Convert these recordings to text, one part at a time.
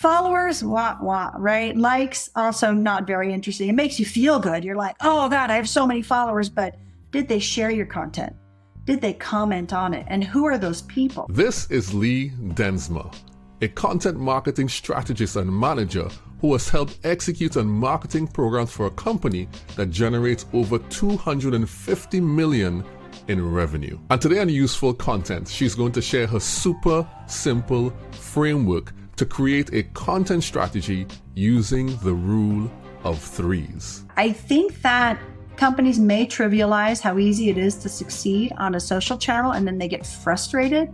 Followers, right? Likes, also not very interesting. It makes you feel good. You're like, oh God, I have so many followers, but did they share your content? Did they comment on it? And who are those people? This is Lee Densmer, a content marketing strategist and manager who has helped execute on marketing programs for a company that generates over $250 million in revenue. And today on Useful Content, she's going to share her super simple framework to create a content strategy using the rule of threes. I think that companies may trivialize how easy it is to succeed on a social channel, and then they get frustrated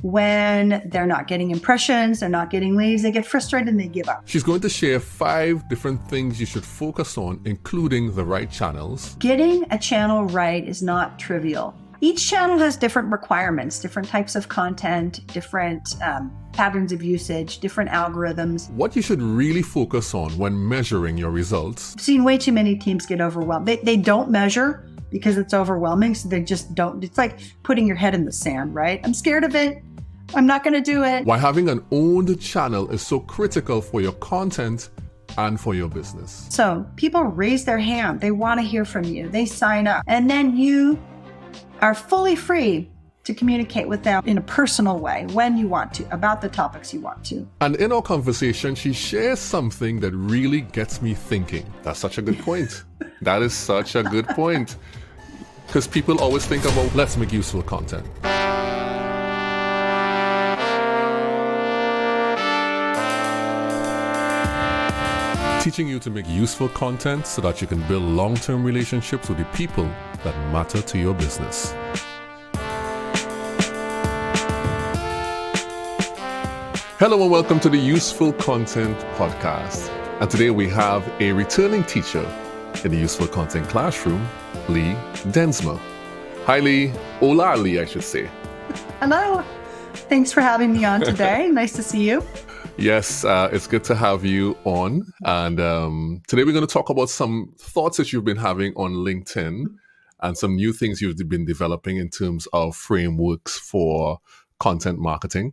when they're not getting impressions, they're not getting leads, they get frustrated and they give up. She's going to share 5 different things you should focus on, including the right channels. Getting a channel right is not trivial. Each channel has different requirements, different types of content, different patterns of usage, different algorithms. What you should really focus on when measuring your results. I've seen way too many teams get overwhelmed. They don't measure because it's overwhelming, so they just don't. It's like putting your head in the sand, right? I'm scared of it. I'm not going to do it. Why having an owned channel is so critical for your content and for your business. So people raise their hand. They want to hear from you. They sign up. And then you are fully free to communicate with them in a personal way when you want to, about the topics you want to. And in our conversation, she shares something that really gets me thinking. That's such a good point. That is such a good point. Because people always think about, let's make useful content. Teaching you to make useful content so that you can build long-term relationships with the people that matter to your business. Hello and welcome to the Useful Content Podcast. And today we have a returning teacher in the Useful Content classroom, Lee Densmer. Hi Lee, hola Lee, I should say. Hello, thanks for having me on today. Nice to see you. Yes, it's good to have you on. And today we're going to talk about some thoughts that you've been having on LinkedIn and some new things you've been developing in terms of frameworks for content marketing.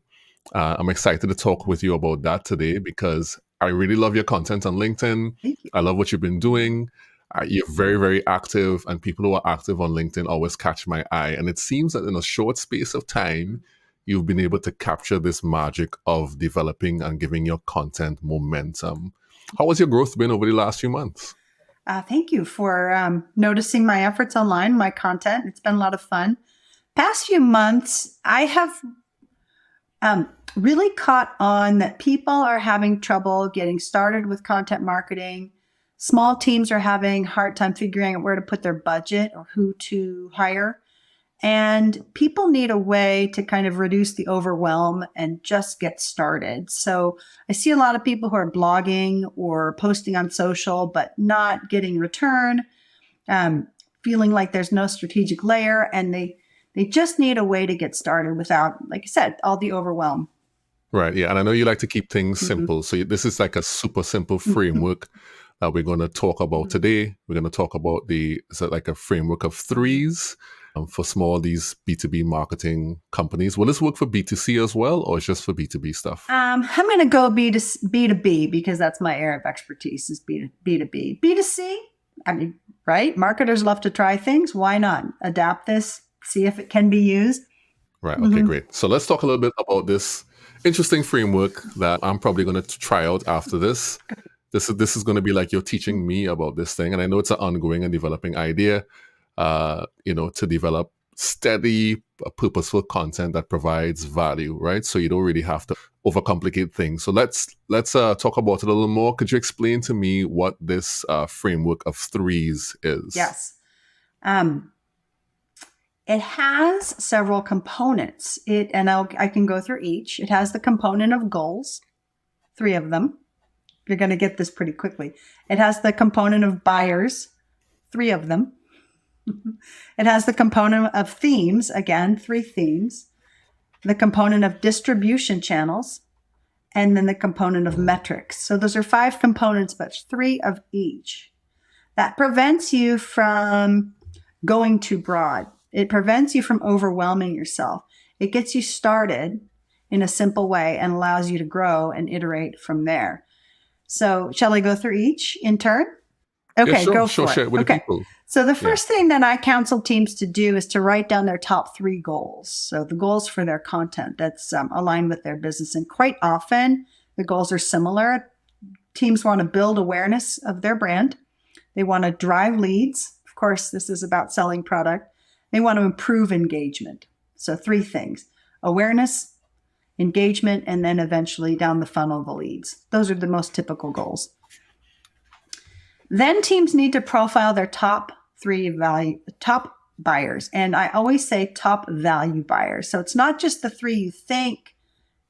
I'm excited to talk with you about that today because I really love your content on LinkedIn. Thank you. I love what you've been doing. You're very, very active, and people who are active on LinkedIn always catch my eye. And it seems that in a short space of time, you've been able to capture this magic of developing and giving your content momentum. How has your growth been over the last few months? Thank you for noticing my efforts online, my content. It's been a lot of fun. Past few months, I have really caught on that people are having trouble getting started with content marketing. Small teams are having a hard time figuring out where to put their budget or who to hire. And people need a way to kind of reduce the overwhelm and just get started. So I see a lot of people who are blogging or posting on social, but not getting return, feeling like there's no strategic layer, and they just need a way to get started without, like I said, all the overwhelm. Right. Yeah. And I know you like to keep things simple. So this is like a super simple framework that we're going to talk about today. We're going to talk about like a framework of threes. For these B2B marketing companies. Will this work for B2C as well, or is just for B2B stuff? I'm going to go B2B because that's my area of expertise is B2B. B2C, I mean, right? Marketers love to try things. Why not adapt this, see if it can be used? Right. Okay, great. So let's talk a little bit about this interesting framework that I'm probably going to try out after this. This is going to be like you're teaching me about this thing. And I know it's an ongoing and developing idea. To develop steady, purposeful content that provides value, right? So you don't really have to overcomplicate things. So let's talk about it a little more. Could you explain to me what this framework of threes is? Yes. It has several components. I can go through each. It has the component of goals, 3 of them. You're going to get this pretty quickly. It has the component of buyers, 3 of them. It has the component of themes, again, 3 themes, the component of distribution channels, and then the component of metrics. So those are 5 components, but 3 of each. That prevents you from going too broad. It prevents you from overwhelming yourself. It gets you started in a simple way and allows you to grow and iterate from there. So shall I go through each in turn? Okay, sure, go sure, for share it. it with the Okay. people. So the Yeah. first thing that I counsel teams to do is to write down their top 3 goals. So the goals for their content that's aligned with their business. And quite often the goals are similar. Teams want to build awareness of their brand. They want to drive leads. Of course, this is about selling product. They want to improve engagement. So 3 things: awareness, engagement, and then eventually down the funnel, the leads. Those are the most typical goals. Then teams need to profile their top buyers. And I always say top value buyers. So it's not just the 3 you think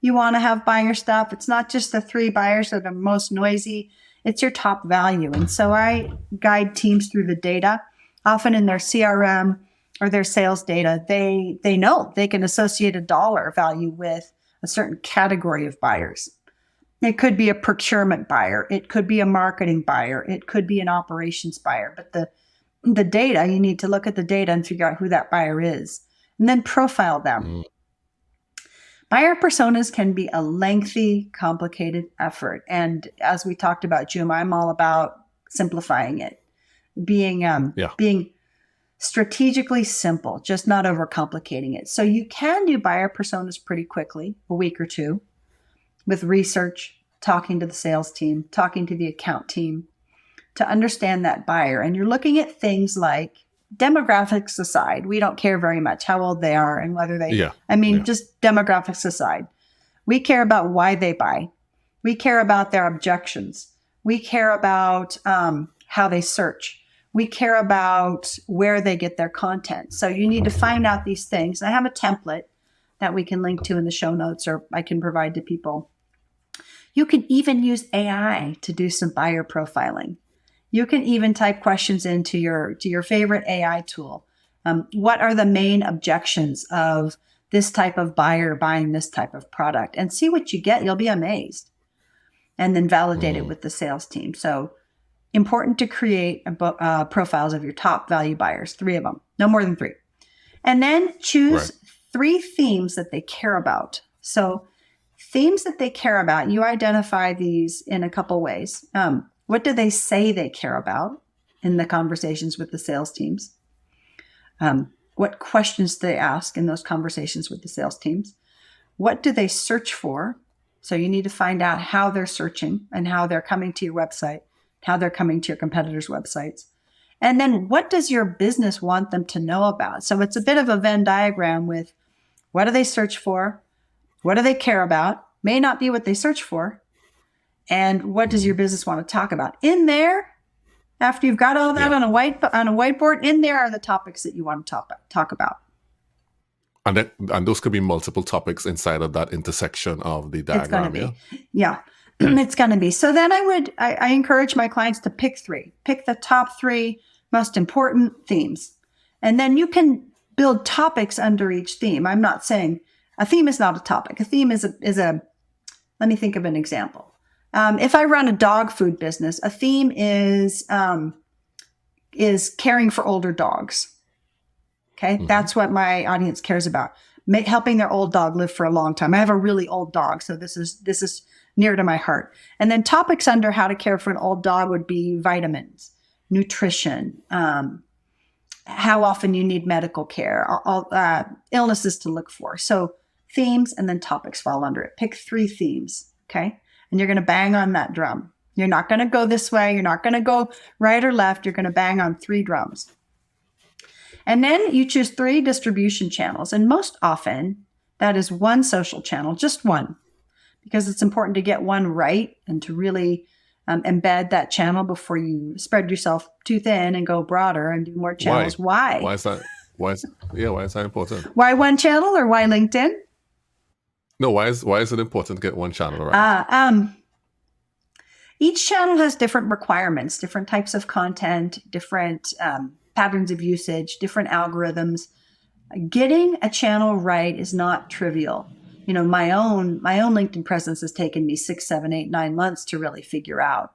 you want to have buying your stuff. It's not just the 3 buyers that are most noisy. It's your top value. And so I guide teams through the data. Often in their CRM or their sales data, they know they can associate a dollar value with a certain category of buyers. It could be a procurement buyer. It could be a marketing buyer. It could be an operations buyer. But the data, you need to look at the data and figure out who that buyer is and then profile them. Buyer personas can be a lengthy, complicated effort. And as we talked about, Juma, I'm all about simplifying it, being strategically simple, just not overcomplicating it. So you can do buyer personas pretty quickly, a week or 2, with research, talking to the sales team, talking to the account team to understand that buyer. And you're looking at things like demographics aside. We don't care very much how old they are and whether they, just demographics aside. We care about why they buy. We care about their objections. We care about how they search. We care about where they get their content. So you need to find out these things. I have a template that we can link to in the show notes, or I can provide to people. You can even use AI to do some buyer profiling. You can even type questions into your favorite AI tool. What are the main objections of this type of buyer buying this type of product? And see what you get. You'll be amazed. And then validate it with the sales team. So important to create profiles of your top value buyers, 3 of them, no more than 3. And then choose 3 themes that they care about. So themes that they care about, you identify these in a couple ways. What do they say they care about in the conversations with the sales teams? What questions do they ask in those conversations with the sales teams? What do they search for? So you need to find out how they're searching and how they're coming to your website, how they're coming to your competitors' websites. And then what does your business want them to know about? So it's a bit of a Venn diagram with what do they search for? What do they care about? May not be what they search for. And what does your business want to talk about? In there, after you've got all that on a whiteboard, in there are the topics that you want to talk about. And those could be multiple topics inside of that intersection of the diagram. It's going to be. So then I encourage my clients to pick 3. Pick the top 3 most important themes. And then you can build topics under each theme. I'm not saying a theme is not a topic. A theme is a let me think of an example. If I run a dog food business, a theme is caring for older dogs. Okay. That's what my audience cares about. Helping their old dog live for a long time. I have a really old dog, so this is near to my heart. And then topics under how to care for an old dog would be vitamins, nutrition, how often you need medical care, all illnesses to look for. So themes and then topics fall under it. Pick 3 themes. Okay. And you're going to bang on that drum. You're not going to go this way. You're not going to go right or left. You're going to bang on 3 drums. And then you choose 3 distribution channels. And most often that is 1 social channel, just 1, because it's important to get 1 right and to really embed that channel before you spread yourself too thin and go broader and do more channels. Why? Why is that? Why is that important? Why 1 channel or why LinkedIn? No, why is it important to get 1 channel right? Each channel has different requirements, different types of content, different patterns of usage, different algorithms. Getting a channel right is not trivial. You know, my own LinkedIn presence has taken me 6, 7, 8, 9 months to really figure out.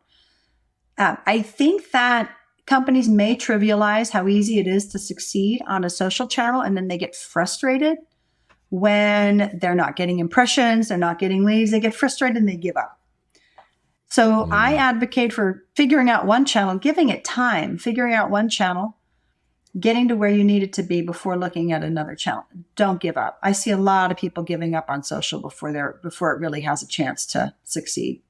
I think that companies may trivialize how easy it is to succeed on a social channel, and then they get frustrated When they're not getting impressions, they're not getting leads, they get frustrated and they give up. So I advocate for figuring out one channel, giving it time, figuring out one channel, getting to where you need it to be before looking at another channel. Don't give up. I see a lot of people giving up on social before it really has a chance to succeed.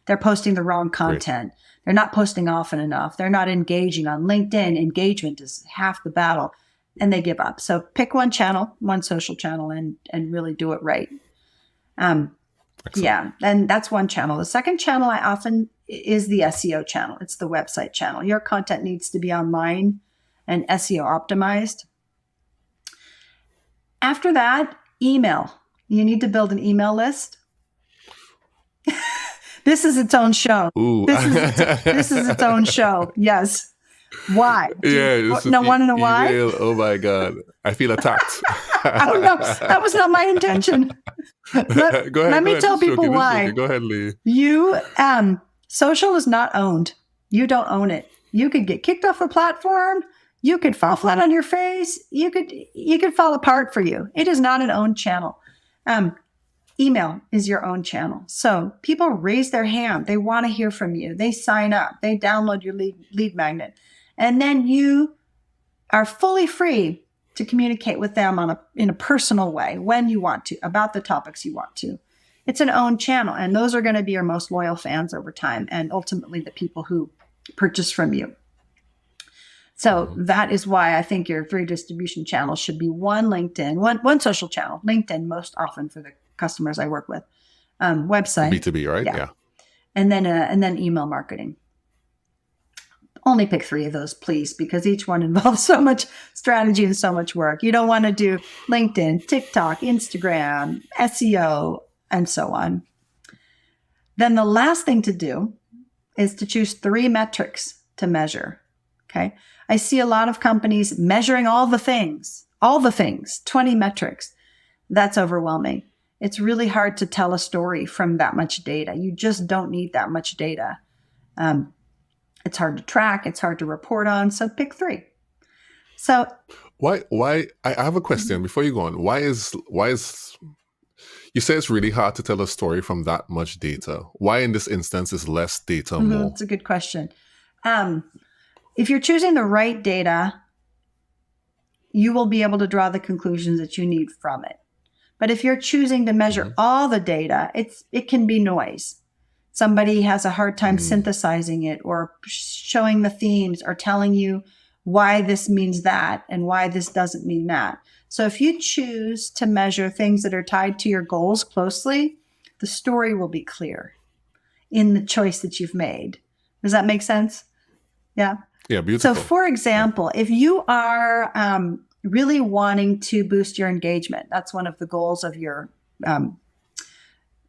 They're posting the wrong content. Great. They're not posting often enough. They're not engaging on LinkedIn. Engagement is half the battle, and they give up. So pick one channel, one social channel, and really do it right. Yeah, and that's one channel. The second channel I often is the SEO channel. It's the website channel. Your content needs to be online and SEO optimized. After that, email. You need to build an email list. This is its own show. Ooh. This is its own show. Yes. Why? Want to know why? Oh my God. I feel attacked. Oh no, that was not my intention. Let me tell people why. Go ahead, Lee. Social is not owned. You don't own it. You could get kicked off a platform. You could fall flat on your face. You could fall apart for you. It is not an owned channel. Email is your own channel. So people raise their hand. They want to hear from you. They sign up. They download your lead magnet. And then you are fully free to communicate with them in a personal way when you want to, about the topics you want to. It's an owned channel, and those are going to be your most loyal fans over time, and ultimately the people who purchase from you. So that is why I think your 3 distribution channels should be one LinkedIn, one social channel, LinkedIn most often for the customers I work with, website. B2B, right? Yeah. And then email marketing. Only pick 3 of those, please, because each one involves so much strategy and so much work. You don't want to do LinkedIn, TikTok, Instagram, SEO, and so on. Then the last thing to do is to choose 3 metrics to measure. Okay. I see a lot of companies measuring all the things, 20 metrics. That's overwhelming. It's really hard to tell a story from that much data. You just don't need that much data. It's hard to track. It's hard to report on. So pick 3. So why? I have a question before you go on. Why is you say it's really hard to tell a story from that much data? Why in this instance is less data more? It's a good question. If you're choosing the right data, you will be able to draw the conclusions that you need from it. But if you're choosing to measure all the data, it can be noise. Somebody has a hard time synthesizing it or showing the themes or telling you why this means that and why this doesn't mean that. So if you choose to measure things that are tied to your goals closely, the story will be clear in the choice that you've made. Does that make sense? Yeah. Yeah, beautiful. So for example, if you are really wanting to boost your engagement, that's one of the goals of your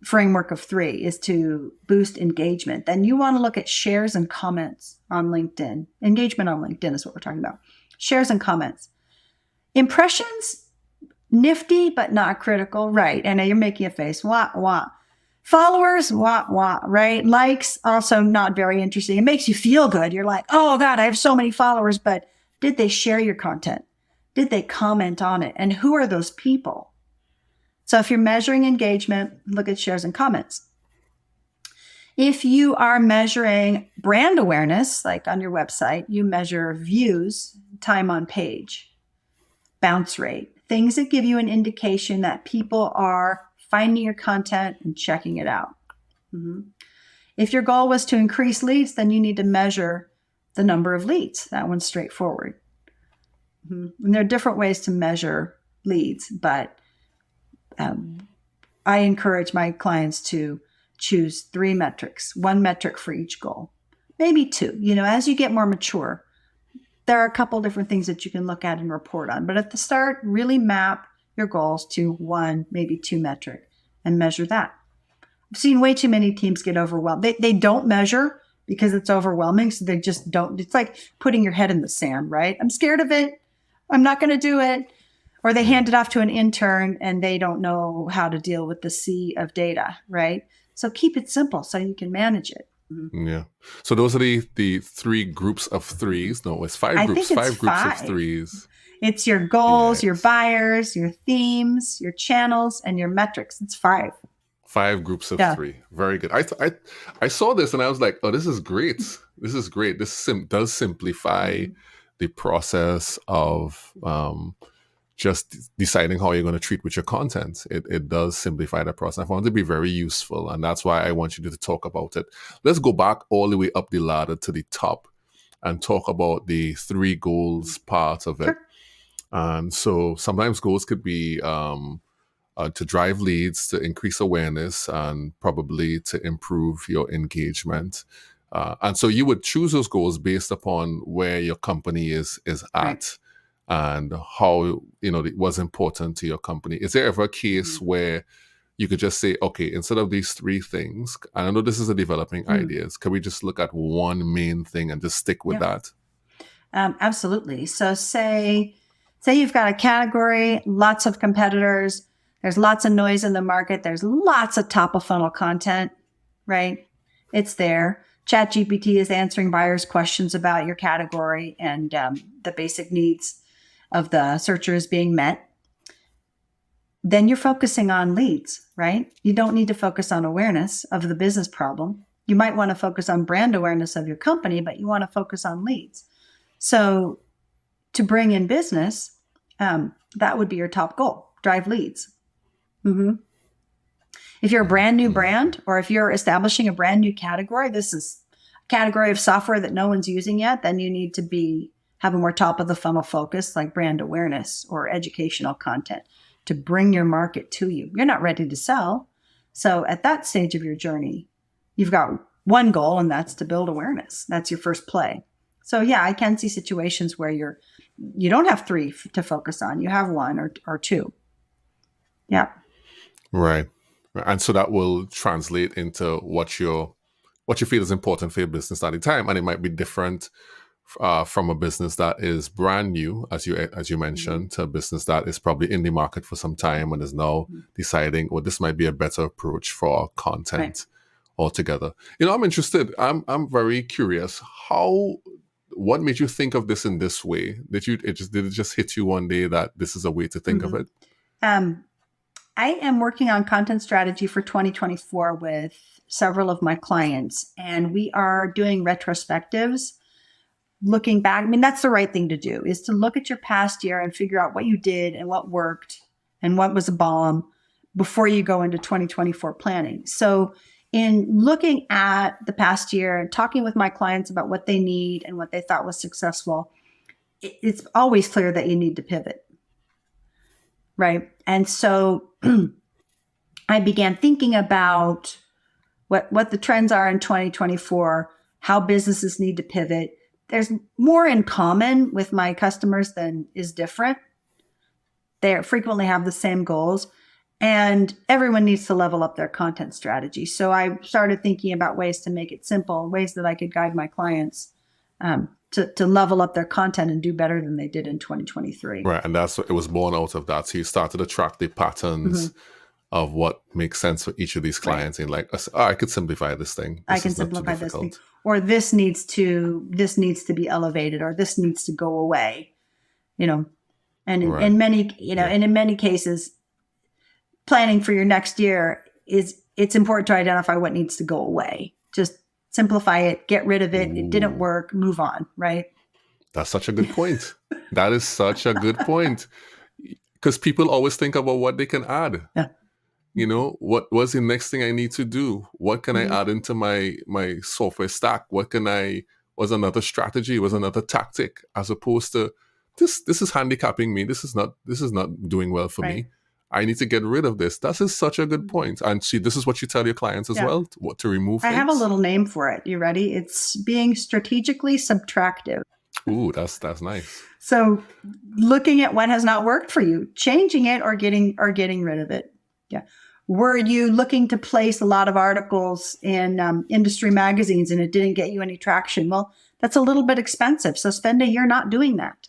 framework of 3 is to boost engagement. Then you want to look at shares and comments on LinkedIn. Engagement on LinkedIn is what we're talking about. Shares and comments. Impressions, nifty, but not critical. Right. And you're making a face. Wah, wah. Followers, wah, wah, right? Likes, also not very interesting. It makes you feel good. You're like, oh God, I have so many followers, but did they share your content? Did they comment on it? And who are those people? So if you're measuring engagement, look at shares and comments. If you are measuring brand awareness, like on your website, you measure views, time on page, bounce rate, things that give you an indication that people are finding your content and checking it out. If your goal was to increase leads, then you need to measure the number of leads. That one's straightforward. And there are different ways to measure leads, but I encourage my clients to choose 3 metrics, 1 metric for each goal, maybe 2. As you get more mature, there are a couple different things that you can look at and report on. But at the start, really map your goals to 1, maybe 2 metric and measure that. I've seen way too many teams get overwhelmed. They don't measure because it's overwhelming. So they just don't. It's like putting your head in the sand, right? I'm scared of it. I'm not going to do it. Or they hand it off to an intern and they don't know how to deal with the sea of data, right? So keep it simple so you can manage it. Mhm. Yeah. So those are the three groups of threes. No, it's I think it's five groups of five. threes. It's your goals, your Yes. buyers, your themes, your channels, and your metrics. It's five. Five groups of Yeah. three. Very good. I saw this and I was like, oh, this is great. This is great. This does simplify Mhm. the process of just deciding how you're going to treat with your content. It does simplify the process. I found it to be very useful, and that's why I want you to talk about it. Let's go back all the way up the ladder to the top and talk about the three goals part of it. Sure. And so sometimes goals could be to drive leads, to increase awareness, and probably to improve your engagement. And so you would choose those goals based upon where your company is Right. at and how it was important to your company. Is there ever a case Mhm. where you could just say, okay, instead of these three things, and I know this is a developing Mm. ideas, can we just look at one main thing and just stick with Yeah. that? Absolutely. So say you've got a category, lots of competitors, there's lots of noise in the market, there's lots of top of funnel content, right? It's there. ChatGPT is answering buyers' questions about your category, and the basic needs of the searcher is being met. Then you're focusing on leads, right? You don't need to focus on awareness of the business problem. You might want to focus on brand awareness of your company, but you want to focus on leads. So to bring in business, that would be your top goal: drive leads. Mm-hmm. If you're a brand new Mm-hmm. brand, or if you're establishing a brand new category, this is a category of software that no one's using yet, then you need to have a more top of the funnel focus, like brand awareness or educational content, to bring your market to you. You're not ready to sell. So at that stage of your journey, you've got one goal, and that's to build awareness. That's your first play. So yeah, I can see situations where you don't have three to focus on. You have one or two. Yeah. Right. And so that will translate into what you feel is important for your business at the time, and it might be different from a business that is brand new, as you Mm-hmm. mentioned, to a business that is probably in the market for some time and is now deciding, well, this might be a better approach for our Right. content altogether. I'm interested. I'm very curious. What made you think of this in this way? Did it just hit you one day that this is a way to think of Mm-hmm. it? Um, I am working on content strategy for 2024 with several of my clients, and we are doing retrospectives, looking back. I mean, that's the right thing to do, is to look at your past year and figure out what you did and what worked and what was a bomb before you go into 2024 planning. So in looking at the past year and talking with my clients about what they need and what they thought was successful, it's always clear that you need to pivot, right? And so I began thinking about what the trends are in 2024, how businesses need to pivot. There's more in common with my customers than is different. They frequently have the same goals, and everyone needs to level up their content strategy. So I started thinking about ways to make it simple, ways that I could guide my clients to level up their content and do better than they did in 2023. Right, and that's what it was born out of that. So you started to track the patterns Mm-hmm. of what makes sense for each of these Right. clients, and like, oh, I could simplify this thing. I This can is not too simplify this thing, difficult. or this needs to be elevated, or this needs to go away. You know, and Right. Yeah. in many cases, planning for your next year it's important to identify what needs to go away. Just simplify it, get rid of it. It didn't Ooh, work, move on, right? that's such a good point. That is such a good point. Because people always think about what they can add. Yeah. What was the next thing I need to do? What can I Mhm. add into my software stack? Was another strategy, was another tactic, as opposed to this is handicapping me. This is not doing well for Right. me. I need to get rid of this. That is such a good point. And see, this is what you tell your clients as Yeah. well, what to remove I have a things. little name for it. You ready? It's being strategically subtractive. Ooh, that's nice. So looking at what has not worked for you, changing it, or getting rid of it. Yeah. Were you looking to place a lot of articles in industry magazines and it didn't get you any traction? Well, that's a little bit expensive. So spend a year not doing that.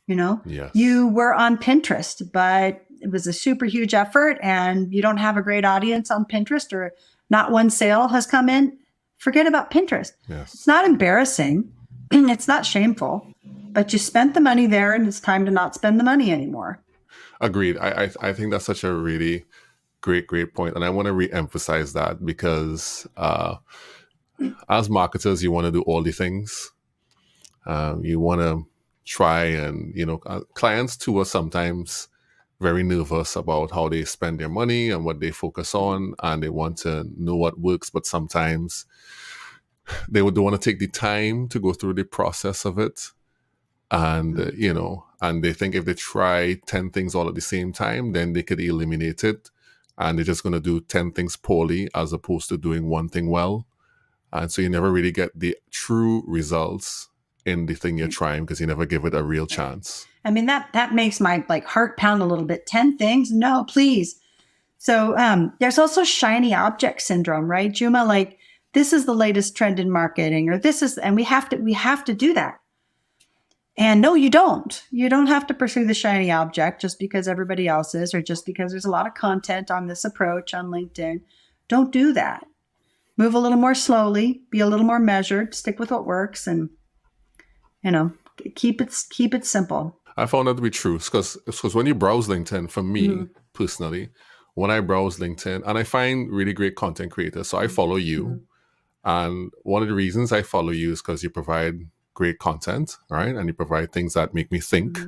Yes. You were on Pinterest, but it was a super huge effort and you don't have a great audience on Pinterest, or not one sale has come in. Forget about Pinterest. Yes. It's not embarrassing. It's not shameful, but you spent the money there and it's time to not spend the money anymore. Agreed. I think that's such a really great point. And I want to re-emphasize that because as marketers, you want to do all the things. You want to try and, clients too are sometimes very nervous about how they spend their money and what they focus on, and they want to know what works, but sometimes they don't want to take the time to go through the process of it. And, and they think if they try 10 things all at the same time, then they could eliminate it. And they're just going to do 10 things poorly as opposed to doing one thing well. And so you never really get the true results in the thing you're trying because you never give it a real chance. I mean, that makes my heart pound a little bit. 10 things? No, please. So there's also shiny object syndrome, right, Juma? Like, this is the latest trend in marketing, or this is, and we have to do that. And no, you don't. You don't have to pursue the shiny object just because everybody else is, or just because there's a lot of content on this approach on LinkedIn. Don't do that. Move a little more slowly, be a little more measured, stick with what works, and, keep it simple. I found that to be true because when you browse LinkedIn, for me personally, when I browse LinkedIn, and I find really great content creators, so I follow you. And one of the reasons I follow you is because you provide great content, right? And you provide things that make me think,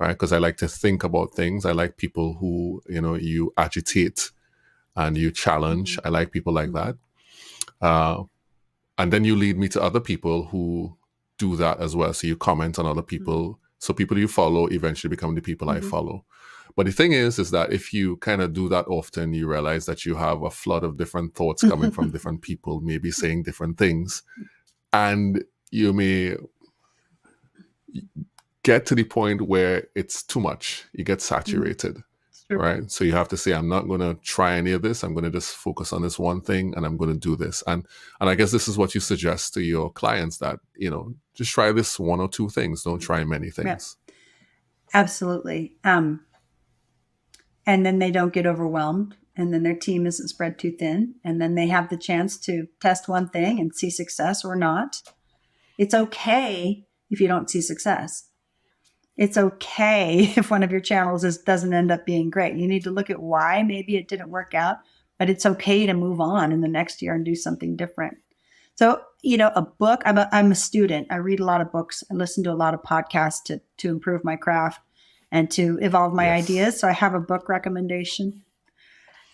right? Because I like to think about things. I like people who, you agitate and you challenge. I like people like that. And then you lead me to other people who do that as well. So you comment on other people. So people you follow eventually become the people I follow. But the thing is that if you kind of do that often, you realize that you have a flood of different thoughts coming from different people, maybe saying different things. And you may get to the point where it's too much. You get saturated, right? So you have to say, I'm not going to try any of this. I'm going to just focus on this one thing and I'm going to do this. And I guess this is what you suggest to your clients that, just try this one or two things. Don't try many things. Yeah. Absolutely. And then they don't get overwhelmed. And then their team isn't spread too thin. And then they have the chance to test one thing and see success or not. It's okay if you don't see success. It's okay if one of your channels doesn't end up being great. You need to look at why maybe it didn't work out, but it's okay to move on in the next year and do something different. So, a book, I'm a student. I read a lot of books. I listen to a lot of podcasts to improve my craft and to evolve my ideas. So I have a book recommendation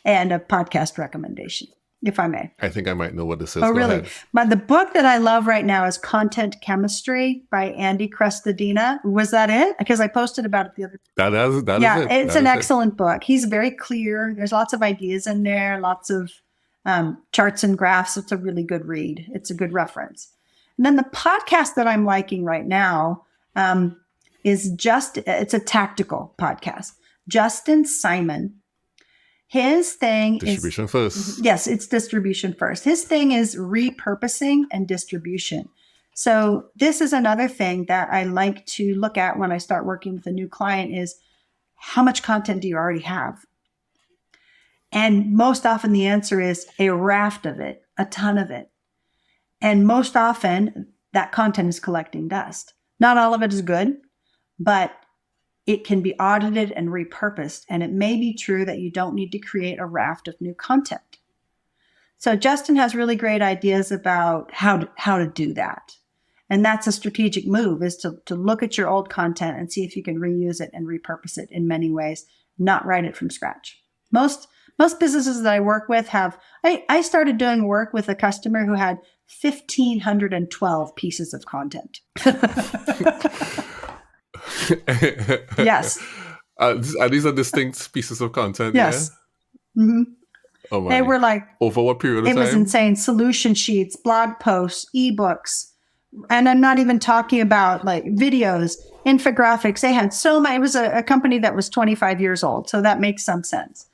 and a podcast recommendation, if I may. I think I might know what this is. Oh, Go really? ahead. But the book that I love right now is Content Chemistry by Andy Crestodina. Was that it? Because I posted about it the other day. That is it. It's an excellent book. He's very clear. There's lots of ideas in there, lots of charts and graphs. It's a really good read. It's a good reference. And then the podcast that I'm liking right now it's a tactical podcast. Justin Simon. His thing distribution first. Yes, it's distribution first. His thing is repurposing and distribution. So this is another thing that I like to look at when I start working with a new client is how much content do you already have? And most often the answer is a raft of it, a ton of it. And most often that content is collecting dust. Not all of it is good, but it can be audited and repurposed. And it may be true that you don't need to create a raft of new content. So Justin has really great ideas about how to do that. And that's a strategic move, is to look at your old content and see if you can reuse it and repurpose it in many ways, not write it from scratch. Most businesses that I work with I started doing work with a customer who had 1,512 pieces of content. Yes. These are distinct pieces of content. Yes. Yeah? Mm-hmm. Oh my. They were like, over what period of time? It was insane. Solution sheets, blog posts, ebooks. And I'm not even talking about like videos, infographics. They had so much. It was a company that was 25 years old. So that makes some sense.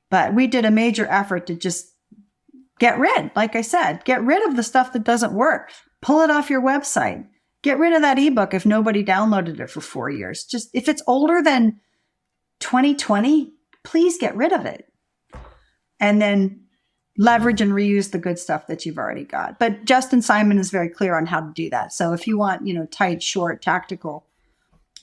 But we did a major effort to just get rid of the stuff that doesn't work. Pull it off your website. Get rid of that ebook if nobody downloaded it for 4 years. Just if it's older than 2020, please get rid of it. And then leverage and reuse the good stuff that you've already got. But Justin Simon is very clear on how to do that. So if you want, tight, short, tactical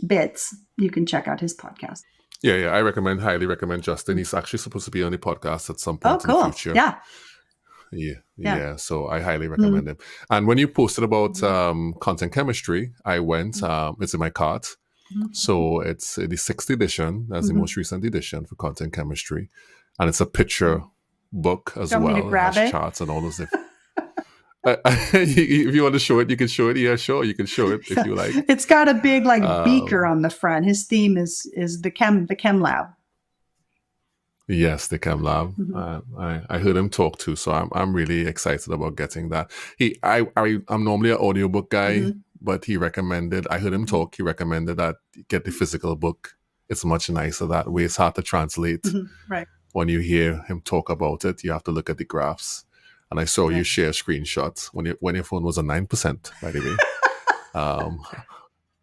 bits, you can check out his podcast. Yeah. I highly recommend Justin. He's actually supposed to be on the podcast at some point in the future. Yeah. So I highly recommend him. And when you posted about content chemistry, I went, it's in my cart. So it's the 6th edition. That's the most recent edition for content chemistry. And it's a picture book as well. It has charts and all those different. If you want to show it, you can show it. Yeah, sure. You can show it if you like. It's got a big beaker on the front. His theme is the chem lab. Yes, the chem lab. I heard him talk too, so I'm really excited about getting that. I'm normally an audiobook guy, but I heard him talk. He recommended that you get the physical book. It's much nicer that way. It's hard to translate. Right. When you hear him talk about it, you have to look at the graphs. And I saw you share screenshots when your phone was on 9%, by the way,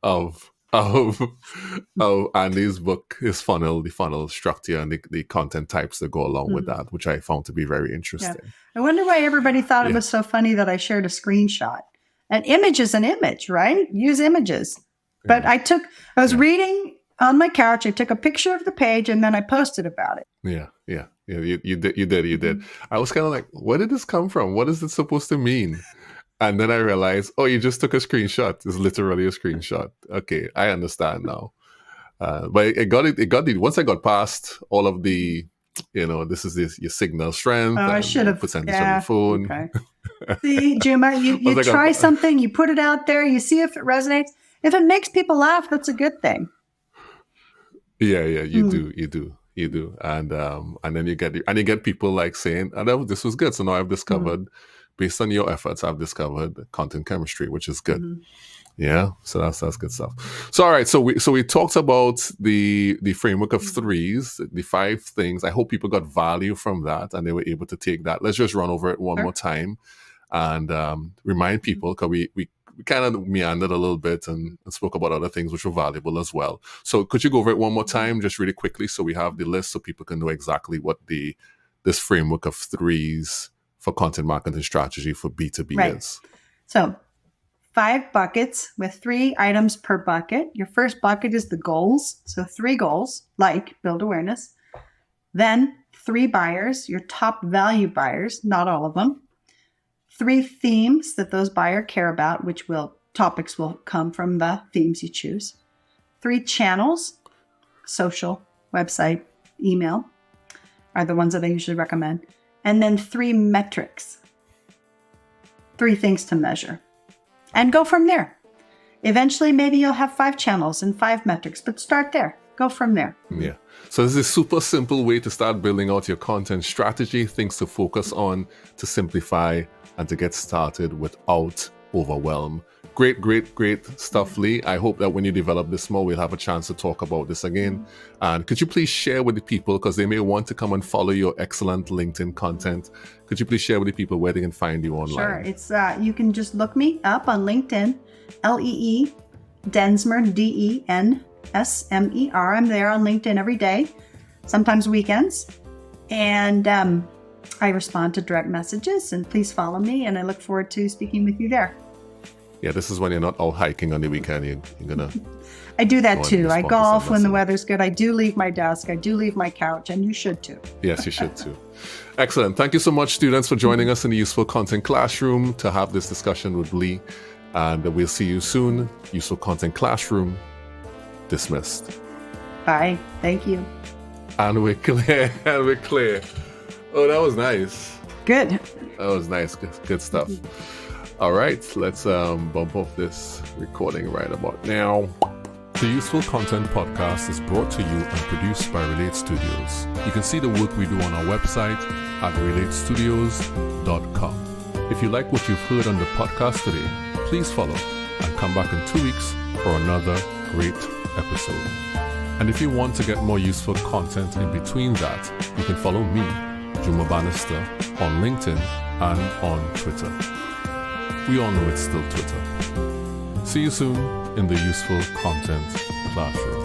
of Andy's book, the funnel structure, and the content types that go along with that, which I found to be very interesting. Yeah. I wonder why everybody thought it was so funny that I shared a screenshot. An image is an image, right? Use images. But I was reading on my couch, I took a picture of the page and then I posted about it. Yeah. You did. I was kind of like, where did this come from? What is it supposed to mean? And then I realized, you just took a screenshot. It's literally a screenshot. Okay, I understand now. But once I got past all of the, this is your signal strength. I should have percentage on your phone. Okay. See, Juma, you try something, you put it out there, you see if it resonates. If it makes people laugh, that's a good thing. Yeah, you do, and then you get people like saying, "Oh, this was good." So now I've discovered, based on your efforts, I've discovered content chemistry, which is good. Yeah, so that's good stuff. So all right, so we talked about the framework of threes, the 5 things. I hope people got value from that and they were able to take that. Let's just run over it one more time and remind people, because we kind of meandered a little bit and spoke about other things which were valuable as well. So could you go over it one more time, just really quickly, so we have the list so people can know exactly what this framework of threes for content marketing strategy for B2B is? So 5 buckets with 3 items per bucket. Your first bucket is the goals. So 3 goals, like build awareness. Then 3 buyers, your top value buyers, not all of them. 3 themes that those buyers care about, topics will come from the themes you choose. 3 channels, social, website, email, are the ones that I usually recommend. And then 3 metrics, 3 things to measure. And go from there. Eventually, maybe you'll have 5 channels and 5 metrics, but start there. Go from there. Yeah. So this is a super simple way to start building out your content strategy, things to focus on, to simplify, and to get started without overwhelm. Great stuff, Lee. I hope that when you develop this more, we'll have a chance to talk about this again. And could you please share with the people, because they may want to come and follow your excellent LinkedIn content. Could you please share with the people where they can find you online? Sure. It's you can just look me up on LinkedIn, Lee Densmer, Densmer. I'm there on LinkedIn every day, sometimes weekends. And I respond to direct messages, and please follow me. And I look forward to speaking with you there. Yeah, this is when you're not out hiking on the weekend. You're going to... I do that too. I golf when the weather's good. I do leave my desk. I do leave my couch, and you should too. Yes, you should too. Excellent. Thank you so much, students, for joining us in the Useful Content Classroom to have this discussion with Lee. And we'll see you soon. Useful Content Classroom dismissed. Bye. Thank you. And we're clear. Oh, that was nice. Good. That was nice. Good stuff. All right, let's bump off this recording right about now. The Useful Content Podcast is brought to you and produced by Relate Studios. You can see the work we do on our website at relatestudios.com. If you like what you've heard on the podcast today, please follow and come back in 2 weeks for another great episode. And if you want to get more useful content in between that, you can follow me, Juma Bannister, on LinkedIn and on Twitter. We all know it's still Twitter. See you soon in the Useful Content Classroom.